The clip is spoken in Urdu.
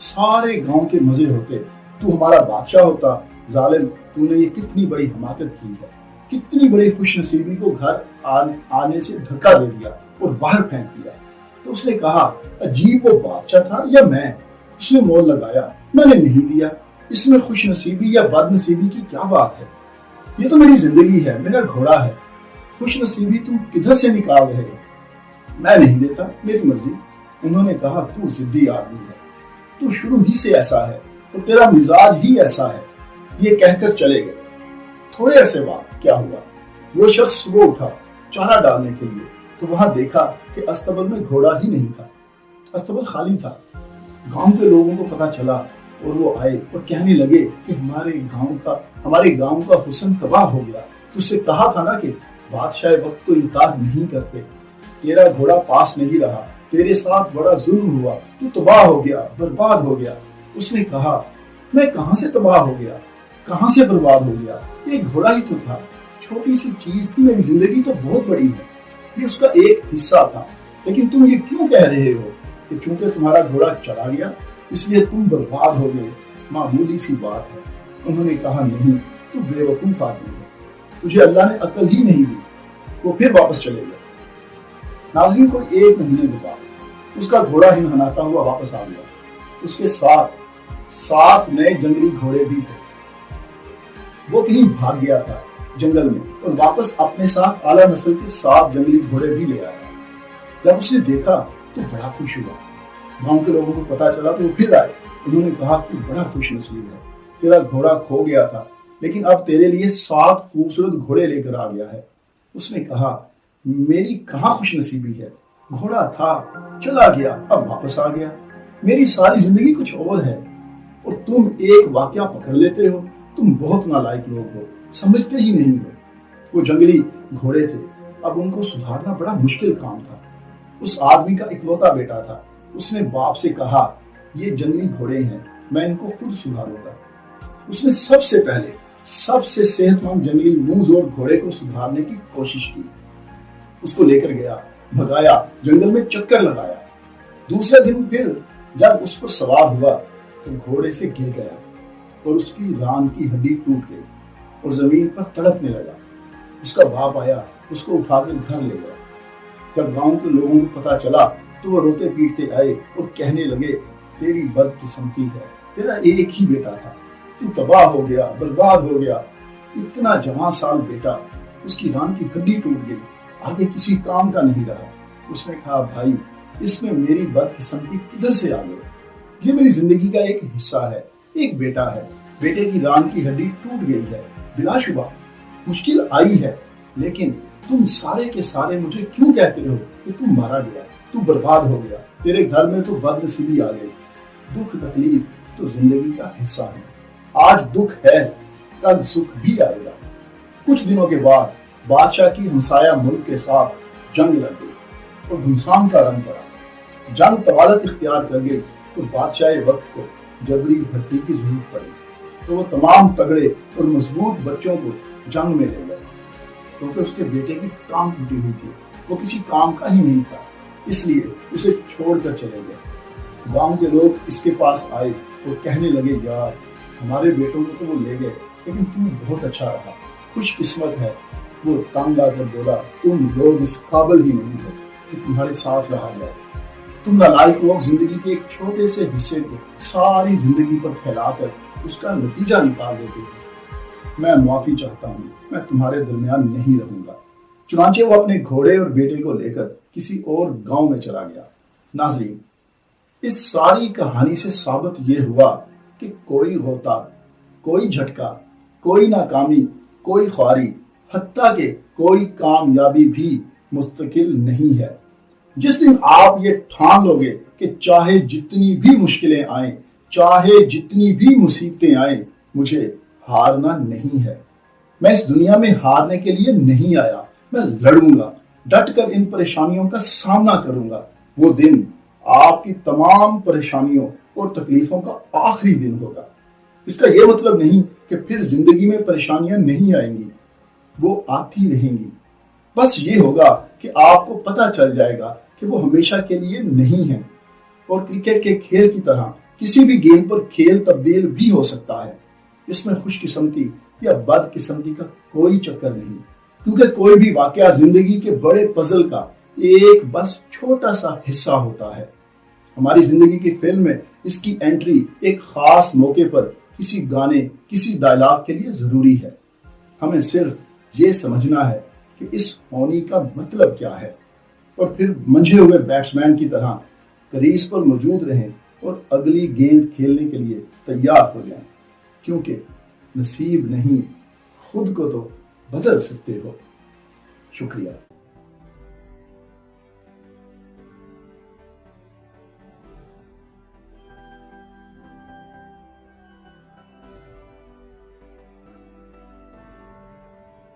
سارے گاؤں کے مزے ہوتے، تو ہمارا بادشاہ ہوتا۔ ظالم، تو نے یہ کتنی بڑی حماقت کی ہے، کتنی بڑی خوش نصیبی کو گھر آنے سے دھکا دے دیا اور باہر پھینک دیا۔ تو اس نے کہا، عجیب، وہ بادشاہ تھا یا میں؟ اس نے مول لگایا، میں نے نہیں دیا۔ اس میں خوش نصیبی یا بد نصیبی کی کیا بات ہے؟ یہ تو میری زندگی ہے، میرا گھوڑا ہے، خوش نصیبی تم کدھر سے نکال رہے ہو؟ میں نہیں دیتا، میری مرضی۔ انہوں نے کہا، تو ضدی آدمی ہے، تو شروع ہی سے ایسا ہے اور تیرا مزاج ہی ایسا ہے۔ یہ کہہ کر چلے گئے۔ تھوڑے عرصے بعد کیا ہوا، وہ شخص صبح اٹھا چارہ ڈالنے کے لیے، تو وہاں دیکھا کہ استبل میں گھوڑا ہی نہیں تھا، استبل خالی تھا۔ گاؤں کے لوگوں کو پتا چلا اور وہ آئے اور کہنے لگے کہ ہمارے گاؤں کا حسن تباہ ہو گیا۔ تجھ سے کہا تھا نا کہ بادشاہ وقت کو انکار نہیں کرتے، تیرا گھوڑا پاس نہیں رہا، تیرے ساتھ بڑا ظلم ہوا، تو تباہ ہو گیا، برباد ہو گیا۔ اس نے کہا، میں کہاں سے تباہ ہو گیا، کہاں سے برباد ہو گیا؟ یہ گھوڑا ہی تو تھا، چھوٹی سی چیز تھی، میری زندگی تو بہت بڑی ہے، یہ اس کا ایک حصہ تھا۔ لیکن تم یہ کیوں کہہ رہے ہو کہ چونکہ تمہارا گھوڑا چلا گیا اس لیے تم برباد ہو گئے؟ معمولی سی بات ہے۔ انہوں نے کہا، نہیں، تو بے وقوف آدمی ہے، تجھے اللہ نے عقل ہی نہیں دی۔ وہ پھر واپس چلے گئے۔ ناظرین، کو 1 مہینے کے بعد اس کا گھوڑا ہنہناتا ہوا واپس آ گیا۔ اس کے ساتھ 7 نئے جنگلی گھوڑے بھی تھے۔ وہ کہیں بھاگ گیا تھا جنگل میں اور واپس اپنے ساتھ اعلیٰ نسل کے 7 جنگلی گھوڑے بھی لے آیا۔ جب اس نے دیکھا تو بڑا خوش ہوا۔ گاؤں کے لوگوں کو پتا چلا تو وہ پھر آئے۔ انہوں نے کہا، تو بڑا خوش نصیب ہے، تیرا گھوڑا کھو گیا تھا لیکن اب تیرے لیے 7 خوبصورت گھوڑے لے کر آ گیا ہے۔ اس نے کہا، میری کہاں خوش نصیبی ہے، گھوڑا تھا، چلا گیا، اب واپس آ گیا، میری ساری زندگی کچھ اور ہے، اور تم ایک واقعہ پکڑ لیتے ہو۔ تم بہت نالائق لوگ ہو، سمجھتے ہی نہیں ہو۔ وہ جنگلی گھوڑے تھے، اب ان کو سدھارنا بڑا مشکل کام تھا۔ اس آدمی کا اکلوتا بیٹا تھا۔ اس نے باپ سے کہا، یہ جنگلی گھوڑے ہیں، میں ان کو خود سدھاروں گا۔ اس نے سب سے پہلے سب سے صحت مند جنگلی منہ گھوڑے کو سدھارنے کی کوشش کی۔ اس کو لے کر گیا، بھگایا، جنگل میں چکر لگایا۔ دوسرے دن پھر جب اس پر سوار ہوا تو گھوڑے سے گر گیا اور اس کی ران کی ہڈی ٹوٹ گئی اور زمین پر تڑپنے لگا۔ اس کا باپ آیا، اس کو اٹھا کر گھر لے گیا۔ جب گاؤں کے لوگوں کو پتا چلا تو وہ روتے پیٹتے آئے اور کہنے لگے، تیری بدقسمتی ہے، تیرا ایک ہی بیٹا تھا، تو تباہ ہو گیا، برباد ہو گیا۔ اتنا جوان سال بیٹا، اس کی ران کی ہڈی ٹوٹ گئی، آگے کسی کام کا نہیں رہا۔ اس نے کہا، بھائی، اس میں میری بدقسمتی کدھر سے آ گئی؟ یہ میری زندگی کا ایک حصہ ہے، ایک بیٹا ہے، بیٹے کی ران کی ہڈی ٹوٹ گئی ہے، بلا شبہ مشکل آئی ہے، لیکن تم سارے کے سارے مجھے کیوں کہتے ہو کہ تم مارا گیا، تو برباد ہو گیا، تیرے گھر میں تو بد نصیبی آ گئی۔ دکھ تکلیف تو زندگی کا حصہ ہے، آج دکھ ہے، کل سکھ بھی آئے گا۔ کچھ دنوں کے بعد بادشاہ کی ہمسایہ ملک کے ساتھ جنگ لگ گئی اور گھمسان کا رنگ پڑا۔ جنگ طوالت اختیار کر گئی تو بادشاہ وقت کو جبری بھرتی کی ضرورت پڑی، تو وہ تمام تگڑے اور مضبوط بچوں کو جنگ میں لے گئے، کیونکہ اس کے بیٹے کی ٹانگ ٹوٹی ہوئی تھی، وہ کسی کام کا ہی نہیں تھا، اس لیے اسے چھوڑ کر چلے گئے۔ گاؤں کے لوگ اس کے پاس آئے اور کہنے لگے، یار، ہمارے بیٹوں کو تو وہ لے گئے لیکن تم بہت اچھا رہا، خوش قسمت ہے۔ وہ تنگ آ کر بولا، تم لوگ اس قابل ہی نہیں ہو کہ تمہارے ساتھ رہا جائے۔ تم نالائق لوگ زندگی کے ایک چھوٹے سے حصے کو ساری زندگی پر پھیلا کر اس کا نتیجہ نکال دیتے ہو۔ میں معافی چاہتا ہوں، میں تمہارے درمیان نہیں رہوں گا۔ چنانچہ وہ اپنے گھوڑے اور بیٹے کو لے کر کسی اور گاؤں میں چلا گیا۔ ناظرین، اس ساری کہانی سے ثابت یہ ہوا کہ کوئی غوطہ، کوئی جھٹکا، کوئی ناکامی، کوئی خواری، حتیٰ کہ کوئی کامیابی بھی مستقل نہیں ہے۔ جس دن آپ یہ ٹھان لو گے کہ چاہے جتنی بھی مشکلیں آئیں، چاہے جتنی بھی مصیبتیں آئیں، مجھے ہارنا نہیں ہے، میں اس دنیا میں ہارنے کے لیے نہیں آیا، میں لڑوں گا، ڈٹ کر ان پریشانیوں کا سامنا کروں گا، وہ دن آپ کی تمام پریشانیوں اور تکلیفوں کا آخری دن ہوگا۔ اس کا یہ مطلب نہیں کہ پھر زندگی میں پریشانیاں نہیں آئیں گی، وہ آتی رہیں گی، بس یہ ہوگا کہ آپ کو پتہ چل جائے گا کہ وہ ہمیشہ کے لیے نہیں ہیں، اور کرکٹ کے کھیل کی طرح کسی بھی گیم پر کھیل تبدیل بھی ہو سکتا ہے۔ اس میں خوش قسمتی یا بد قسمتی کا کوئی چکر نہیں، کیونکہ کوئی بھی واقعہ زندگی کے بڑے پزل کا ایک بس چھوٹا سا حصہ ہوتا ہے۔ ہماری زندگی کی فلم میں اس کی انٹری ایک خاص موقع پر کسی گانے، کسی ڈائلاگ کے لیے ضروری ہے۔ ہمیں صرف یہ سمجھنا ہے کہ اس ہونی کا مطلب کیا ہے، اور پھر منجھے ہوئے بیٹسمین کی طرح کریز پر موجود رہیں اور اگلی گیند کھیلنے کے لیے تیار ہو جائیں، کیونکہ نصیب نہیں، خود کو تو بدل سکتے ہو۔ شکریہ۔